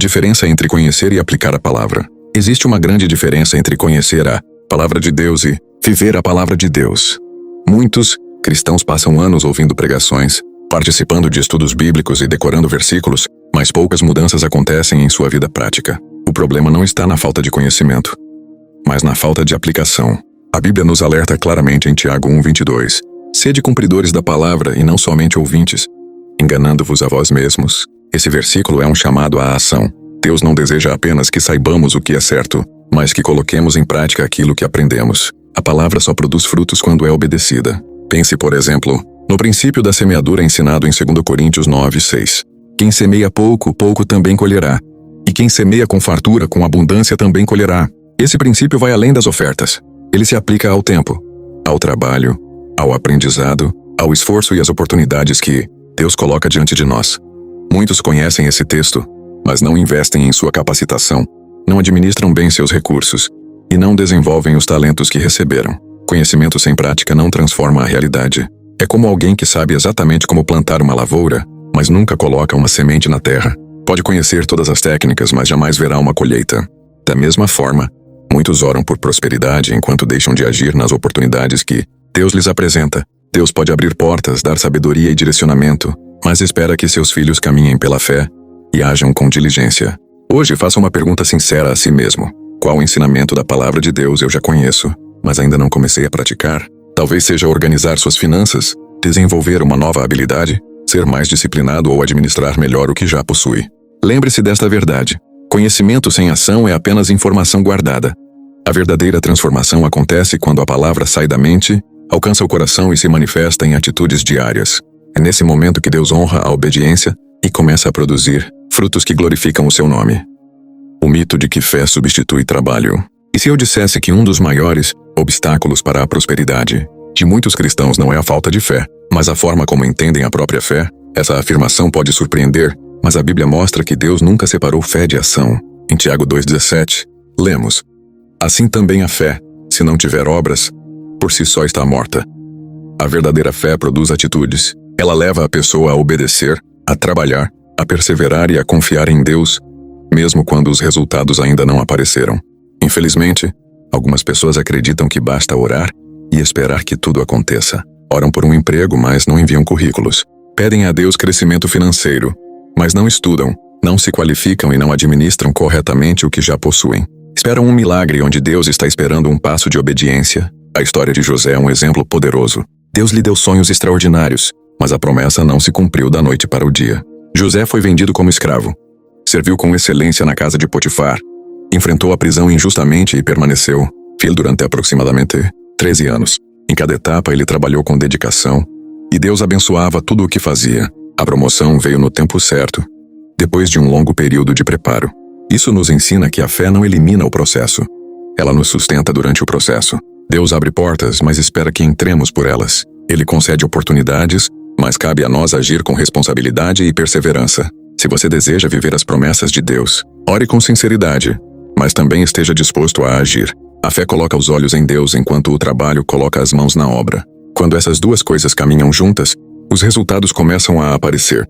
diferença entre conhecer e aplicar a palavra. Existe uma grande diferença entre conhecer a palavra de Deus e viver a palavra de Deus. Muitos cristãos passam anos ouvindo pregações, participando de estudos bíblicos e decorando versículos, mas poucas mudanças acontecem em sua vida prática. O problema não está na falta de conhecimento, mas na falta de aplicação. A Bíblia nos alerta claramente em Tiago 1:22. Sede cumpridores da palavra e não somente ouvintes, enganando-vos a vós mesmos. Esse versículo é um chamado à ação. Deus não deseja apenas que saibamos o que é certo, mas que coloquemos em prática aquilo que aprendemos. A palavra só produz frutos quando é obedecida. Pense, por exemplo, no princípio da semeadura ensinado em 2 Coríntios 9:6. Quem semeia pouco, pouco também colherá. E quem semeia com fartura, com abundância também colherá. Esse princípio vai além das ofertas. Ele se aplica ao tempo, ao trabalho, ao aprendizado, ao esforço e às oportunidades que Deus coloca diante de nós. Muitos conhecem esse texto, mas não investem em sua capacitação, não administram bem seus recursos e não desenvolvem os talentos que receberam. Conhecimento sem prática não transforma a realidade. É como alguém que sabe exatamente como plantar uma lavoura, mas nunca coloca uma semente na terra. Pode conhecer todas as técnicas, mas jamais verá uma colheita. Da mesma forma, muitos oram por prosperidade enquanto deixam de agir nas oportunidades que Deus lhes apresenta. Deus pode abrir portas, dar sabedoria e direcionamento, mas espera que seus filhos caminhem pela fé e ajam com diligência. Hoje faça uma pergunta sincera a si mesmo. Qual ensinamento da palavra de Deus eu já conheço, mas ainda não comecei a praticar? Talvez seja organizar suas finanças, desenvolver uma nova habilidade, ser mais disciplinado ou administrar melhor o que já possui. Lembre-se desta verdade. Conhecimento sem ação é apenas informação guardada. A verdadeira transformação acontece quando a palavra sai da mente, alcança o coração e se manifesta em atitudes diárias. É nesse momento que Deus honra a obediência e começa a produzir frutos que glorificam o seu nome. O mito de que fé substitui trabalho. E se eu dissesse que um dos maiores obstáculos para a prosperidade de muitos cristãos não é a falta de fé, mas a forma como entendem a própria fé? Essa afirmação pode surpreender, mas a Bíblia mostra que Deus nunca separou fé de ação. Em Tiago 2:17, lemos: assim também a fé, se não tiver obras, por si só está morta. A verdadeira fé produz atitudes. Ela leva a pessoa a obedecer, a trabalhar, a perseverar e a confiar em Deus, mesmo quando os resultados ainda não apareceram. Infelizmente, algumas pessoas acreditam que basta orar e esperar que tudo aconteça. Oram por um emprego, mas não enviam currículos. Pedem a Deus crescimento financeiro, mas não estudam, não se qualificam e não administram corretamente o que já possuem. Esperam um milagre onde Deus está esperando um passo de obediência. A história de José é um exemplo poderoso. Deus lhe deu sonhos extraordinários, mas a promessa não se cumpriu da noite para o dia. José foi vendido como escravo. Serviu com excelência na casa de Potifar. Enfrentou a prisão injustamente e permaneceu fiel durante aproximadamente 13 anos. Em cada etapa ele trabalhou com dedicação, e Deus abençoava tudo o que fazia. A promoção veio no tempo certo, depois de um longo período de preparo. Isso nos ensina que a fé não elimina o processo. Ela nos sustenta durante o processo. Deus abre portas, mas espera que entremos por elas. Ele concede oportunidades, mas cabe a nós agir com responsabilidade e perseverança. Se você deseja viver as promessas de Deus, ore com sinceridade, mas também esteja disposto a agir. A fé coloca os olhos em Deus enquanto o trabalho coloca as mãos na obra. Quando essas duas coisas caminham juntas, os resultados começam a aparecer,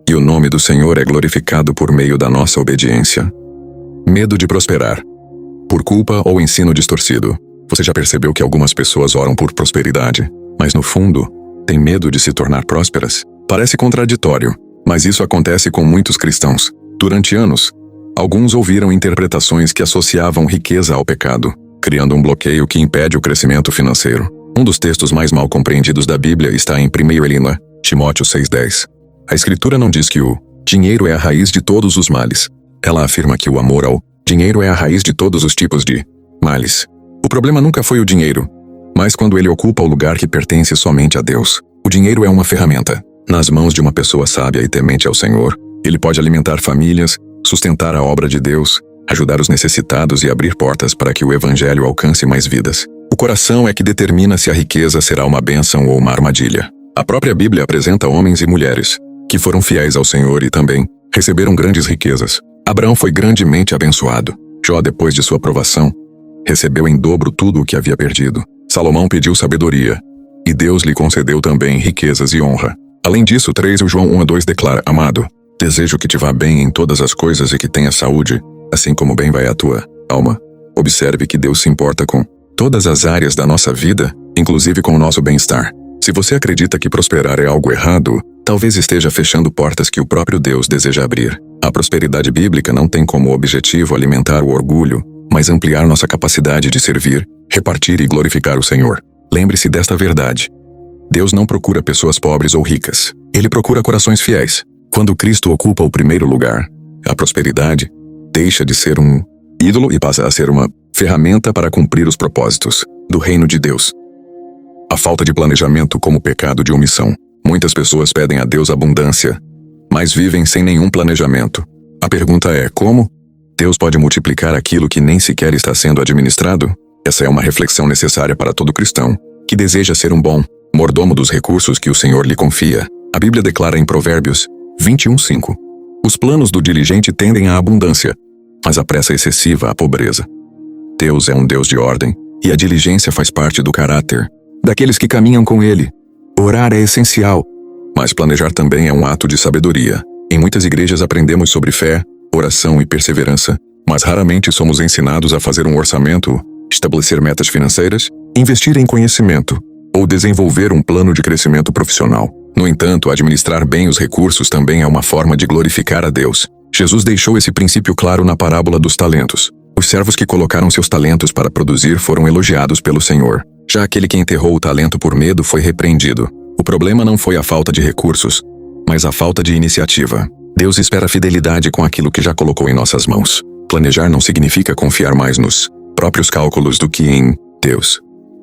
e o nome do Senhor é glorificado por meio da nossa obediência. Medo de prosperar. Por culpa ou ensino distorcido. Você já percebeu que algumas pessoas oram por prosperidade, mas no fundo, têm medo de se tornar prósperas? Parece contraditório, mas isso acontece com muitos cristãos. Durante anos, alguns ouviram interpretações que associavam riqueza ao pecado, criando um bloqueio que impede o crescimento financeiro. Um dos textos mais mal compreendidos da Bíblia está em 1 Timóteo 6:10. A Escritura não diz que o dinheiro é a raiz de todos os males. Ela afirma que o amor ao dinheiro é a raiz de todos os tipos de males. O problema nunca foi o dinheiro, mas quando ele ocupa o lugar que pertence somente a Deus. O dinheiro é uma ferramenta. Nas mãos de uma pessoa sábia e temente ao Senhor, ele pode alimentar famílias, sustentar a obra de Deus, ajudar os necessitados e abrir portas para que o Evangelho alcance mais vidas. O coração é que determina se a riqueza será uma bênção ou uma armadilha. A própria Bíblia apresenta homens e mulheres que foram fiéis ao Senhor e também receberam grandes riquezas. Abraão foi grandemente abençoado. Jó, depois de sua provação, recebeu em dobro tudo o que havia perdido. Salomão pediu sabedoria, e Deus lhe concedeu também riquezas e honra. Além disso, 3 João 1:2 declara: Amado, Desejo que te vá bem em todas as coisas e que tenha saúde, assim como bem vai a tua alma. Observe que Deus se importa com todas as áreas da nossa vida, inclusive com o nosso bem-estar. Se você acredita que prosperar é algo errado, talvez esteja fechando portas que o próprio Deus deseja abrir. A prosperidade bíblica não tem como objetivo alimentar o orgulho, mas ampliar nossa capacidade de servir, repartir e glorificar o Senhor. Lembre-se desta verdade. Deus não procura pessoas pobres ou ricas. Ele procura corações fiéis. Quando Cristo ocupa o primeiro lugar, a prosperidade deixa de ser um ídolo e passa a ser uma ferramenta para cumprir os propósitos do reino de Deus. A falta de planejamento como pecado de omissão. Muitas pessoas pedem a Deus abundância, mas vivem sem nenhum planejamento. A pergunta é: como Deus pode multiplicar aquilo que nem sequer está sendo administrado? Essa é uma reflexão necessária para todo cristão que deseja ser um bom mordomo dos recursos que o Senhor lhe confia. A Bíblia declara em Provérbios 21:5: os planos do diligente tendem à abundância, mas a pressa excessiva à pobreza. Deus é um Deus de ordem, e a diligência faz parte do caráter daqueles que caminham com Ele. Orar é essencial, mas planejar também é um ato de sabedoria. Em muitas igrejas aprendemos sobre fé, oração e perseverança, mas raramente somos ensinados a fazer um orçamento, estabelecer metas financeiras, investir em conhecimento ou desenvolver um plano de crescimento profissional. No entanto, administrar bem os recursos também é uma forma de glorificar a Deus. Jesus deixou esse princípio claro na parábola dos talentos. Os servos que colocaram seus talentos para produzir foram elogiados pelo Senhor. Já aquele que enterrou o talento por medo foi repreendido. O problema não foi a falta de recursos, mas a falta de iniciativa. Deus espera fidelidade com aquilo que já colocou em nossas mãos. Planejar não significa confiar mais nos próprios cálculos do que em Deus.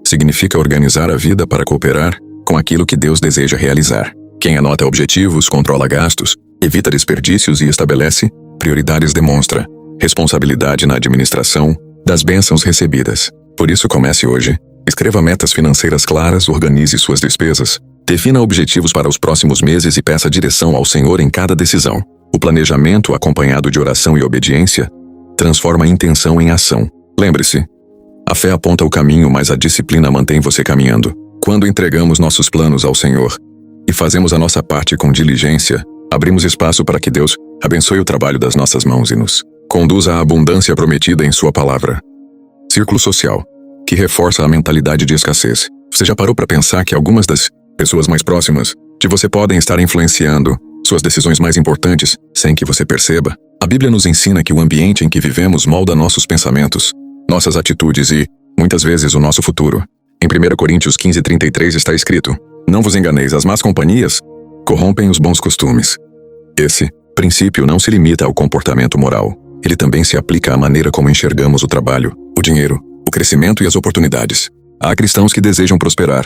Significa organizar a vida para cooperar com aquilo que Deus deseja realizar. Quem anota objetivos, controla gastos, evita desperdícios e estabelece prioridades demonstra responsabilidade na administração das bênçãos recebidas. Por isso, comece hoje. Escreva metas financeiras claras, organize suas despesas, defina objetivos para os próximos meses e peça direção ao Senhor em cada decisão. O planejamento, acompanhado de oração e obediência, transforma a intenção em ação. Lembre-se, a fé aponta o caminho, mas a disciplina mantém você caminhando. Quando entregamos nossos planos ao Senhor e fazemos a nossa parte com diligência, abrimos espaço para que Deus abençoe o trabalho das nossas mãos e nos conduza à abundância prometida em sua palavra. Círculo social, que reforça a mentalidade de escassez. Você já parou para pensar que algumas das pessoas mais próximas de você podem estar influenciando suas decisões mais importantes sem que você perceba? A Bíblia nos ensina que o ambiente em que vivemos molda nossos pensamentos, nossas atitudes e, muitas vezes, o nosso futuro. Em 1 Coríntios 15:33 está escrito: não vos enganeis, as más companhias corrompem os bons costumes. Esse princípio não se limita ao comportamento moral. Ele também se aplica à maneira como enxergamos o trabalho, o dinheiro, o crescimento e as oportunidades. Há cristãos que desejam prosperar,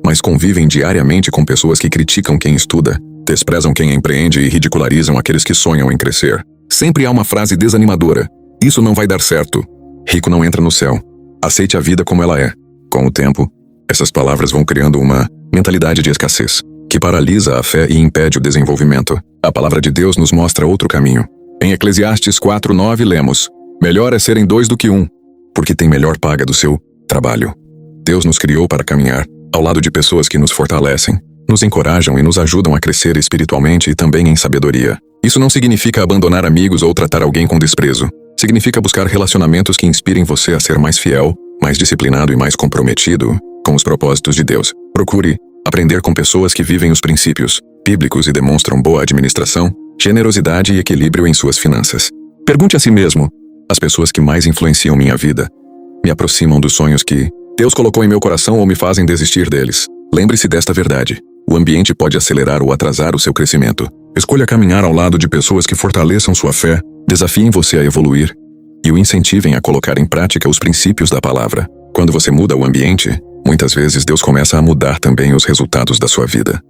mas convivem diariamente com pessoas que criticam quem estuda, desprezam quem empreende e ridicularizam aqueles que sonham em crescer. Sempre há uma frase desanimadora: isso não vai dar certo. Rico não entra no céu. Aceite a vida como ela é. Com o tempo, essas palavras vão criando uma mentalidade de escassez, que paralisa a fé e impede o desenvolvimento. A palavra de Deus nos mostra outro caminho. Em Eclesiastes 4:9 lemos: melhor é serem dois do que um, porque tem melhor paga do seu trabalho. Deus nos criou para caminhar ao lado de pessoas que nos fortalecem, nos encorajam e nos ajudam a crescer espiritualmente e também em sabedoria. Isso não significa abandonar amigos ou tratar alguém com desprezo. Significa buscar relacionamentos que inspirem você a ser mais fiel, mais disciplinado e mais comprometido com os propósitos de Deus. Procure aprender com pessoas que vivem os princípios bíblicos e demonstram boa administração, generosidade e equilíbrio em suas finanças. Pergunte a si mesmo: as pessoas que mais influenciam minha vida me aproximam dos sonhos que Deus colocou em meu coração ou me fazem desistir deles? Lembre-se desta verdade. O ambiente pode acelerar ou atrasar o seu crescimento. Escolha caminhar ao lado de pessoas que fortaleçam sua fé, desafiem você a evoluir e o incentivem a colocar em prática os princípios da palavra. Quando você muda o ambiente, muitas vezes Deus começa a mudar também os resultados da sua vida.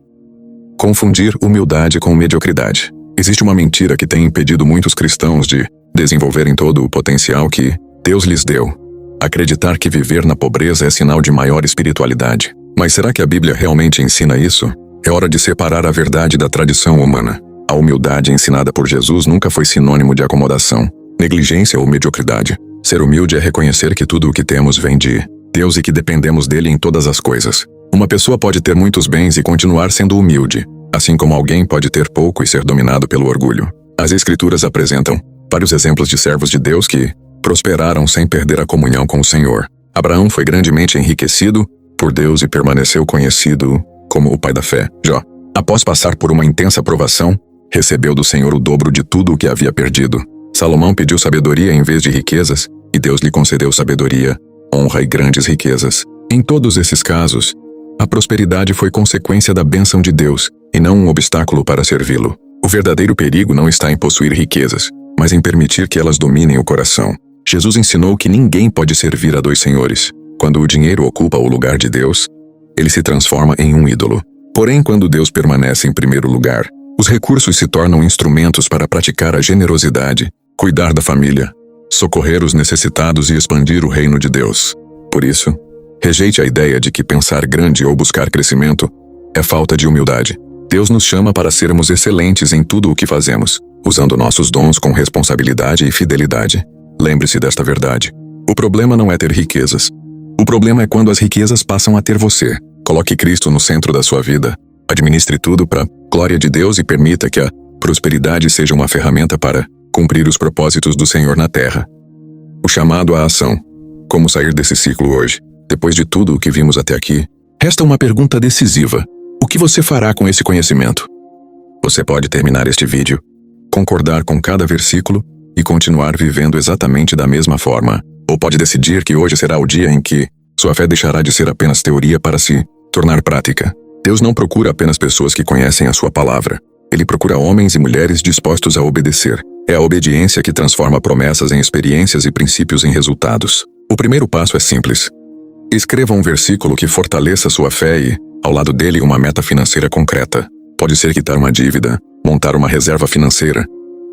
Confundir humildade com mediocridade. Existe uma mentira que tem impedido muitos cristãos de desenvolverem todo o potencial que Deus lhes deu. Acreditar que viver na pobreza é sinal de maior espiritualidade. Mas será que a Bíblia realmente ensina isso? É hora de separar a verdade da tradição humana. A humildade ensinada por Jesus nunca foi sinônimo de acomodação, negligência ou mediocridade. Ser humilde é reconhecer que tudo o que temos vem de Deus e que dependemos dele em todas as coisas. Uma pessoa pode ter muitos bens e continuar sendo humilde. assim como alguém pode ter pouco e ser dominado pelo orgulho. As Escrituras apresentam vários exemplos de servos de Deus que prosperaram sem perder a comunhão com o Senhor. Abraão foi grandemente enriquecido por Deus e permaneceu conhecido como o pai da fé. Jó, após passar por uma intensa provação, recebeu do Senhor o dobro de tudo o que havia perdido. Salomão pediu sabedoria em vez de riquezas, e Deus lhe concedeu sabedoria, honra e grandes riquezas. Em todos esses casos, a prosperidade foi consequência da bênção de Deus, e não um obstáculo para servi-lo. O verdadeiro perigo não está em possuir riquezas, mas em permitir que elas dominem o coração. Jesus ensinou que ninguém pode servir a dois senhores. Quando o dinheiro ocupa o lugar de Deus, ele se transforma em um ídolo. Porém, quando Deus permanece em primeiro lugar, os recursos se tornam instrumentos para praticar a generosidade, cuidar da família, socorrer os necessitados e expandir o reino de Deus. Por isso, rejeite a ideia de que pensar grande ou buscar crescimento é falta de humildade. Deus nos chama para sermos excelentes em tudo o que fazemos, usando nossos dons com responsabilidade e fidelidade. Lembre-se desta verdade. O problema não é ter riquezas. O problema é quando as riquezas passam a ter você. Coloque Cristo no centro da sua vida. Administre tudo para a glória de Deus e permita que a prosperidade seja uma ferramenta para cumprir os propósitos do Senhor na terra. O chamado à ação. Como sair desse ciclo hoje? Depois de tudo o que vimos até aqui, resta uma pergunta decisiva. O que você fará com esse conhecimento? Você pode terminar este vídeo, concordar com cada versículo e continuar vivendo exatamente da mesma forma. Ou pode decidir que hoje será o dia em que sua fé deixará de ser apenas teoria para se tornar prática. Deus não procura apenas pessoas que conhecem a sua palavra. Ele procura homens e mulheres dispostos a obedecer. É a obediência que transforma promessas em experiências e princípios em resultados. O primeiro passo é simples. Escreva um versículo que fortaleça sua fé e, ao lado dele, uma meta financeira concreta. Pode ser quitar uma dívida, montar uma reserva financeira,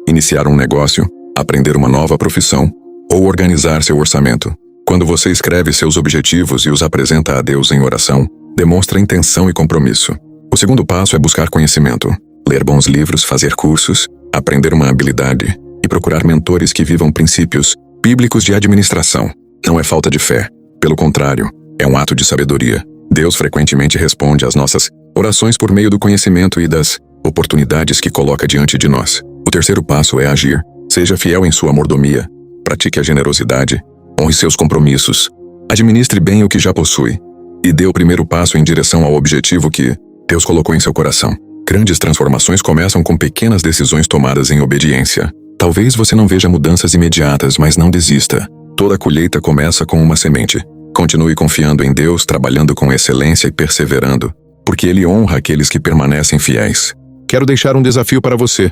iniciar um negócio, aprender uma nova profissão ou organizar seu orçamento. Quando você escreve seus objetivos e os apresenta a Deus em oração, demonstra intenção e compromisso. O segundo passo é buscar conhecimento. Ler bons livros, fazer cursos, aprender uma habilidade e procurar mentores que vivam princípios bíblicos de administração. Não é falta de fé. Pelo contrário, é um ato de sabedoria. Deus frequentemente responde às nossas orações por meio do conhecimento e das oportunidades que coloca diante de nós. O terceiro passo é agir. Seja fiel em sua mordomia. Pratique a generosidade. Honre seus compromissos. Administre bem o que já possui. E dê o primeiro passo em direção ao objetivo que Deus colocou em seu coração. Grandes transformações começam com pequenas decisões tomadas em obediência. Talvez você não veja mudanças imediatas, mas não desista. Toda colheita começa com uma semente. Continue confiando em Deus, trabalhando com excelência e perseverando, porque Ele honra aqueles que permanecem fiéis. Quero deixar um desafio para você.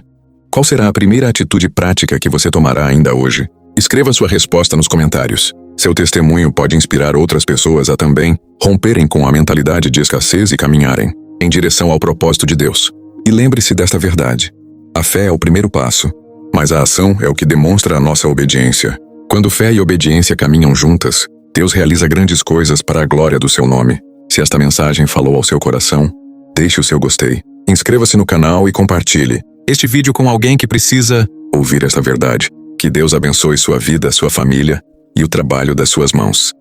Qual será a primeira atitude prática que você tomará ainda hoje? Escreva sua resposta nos comentários. Seu testemunho pode inspirar outras pessoas a também romperem com a mentalidade de escassez e caminharem em direção ao propósito de Deus. E lembre-se desta verdade. A fé é o primeiro passo, mas a ação é o que demonstra a nossa obediência. Quando fé e obediência caminham juntas, Deus realiza grandes coisas para a glória do seu nome. Se esta mensagem falou ao seu coração, deixe o seu gostei. Inscreva-se no canal e compartilhe este vídeo com alguém que precisa ouvir esta verdade. Que Deus abençoe sua vida, sua família e o trabalho das suas mãos.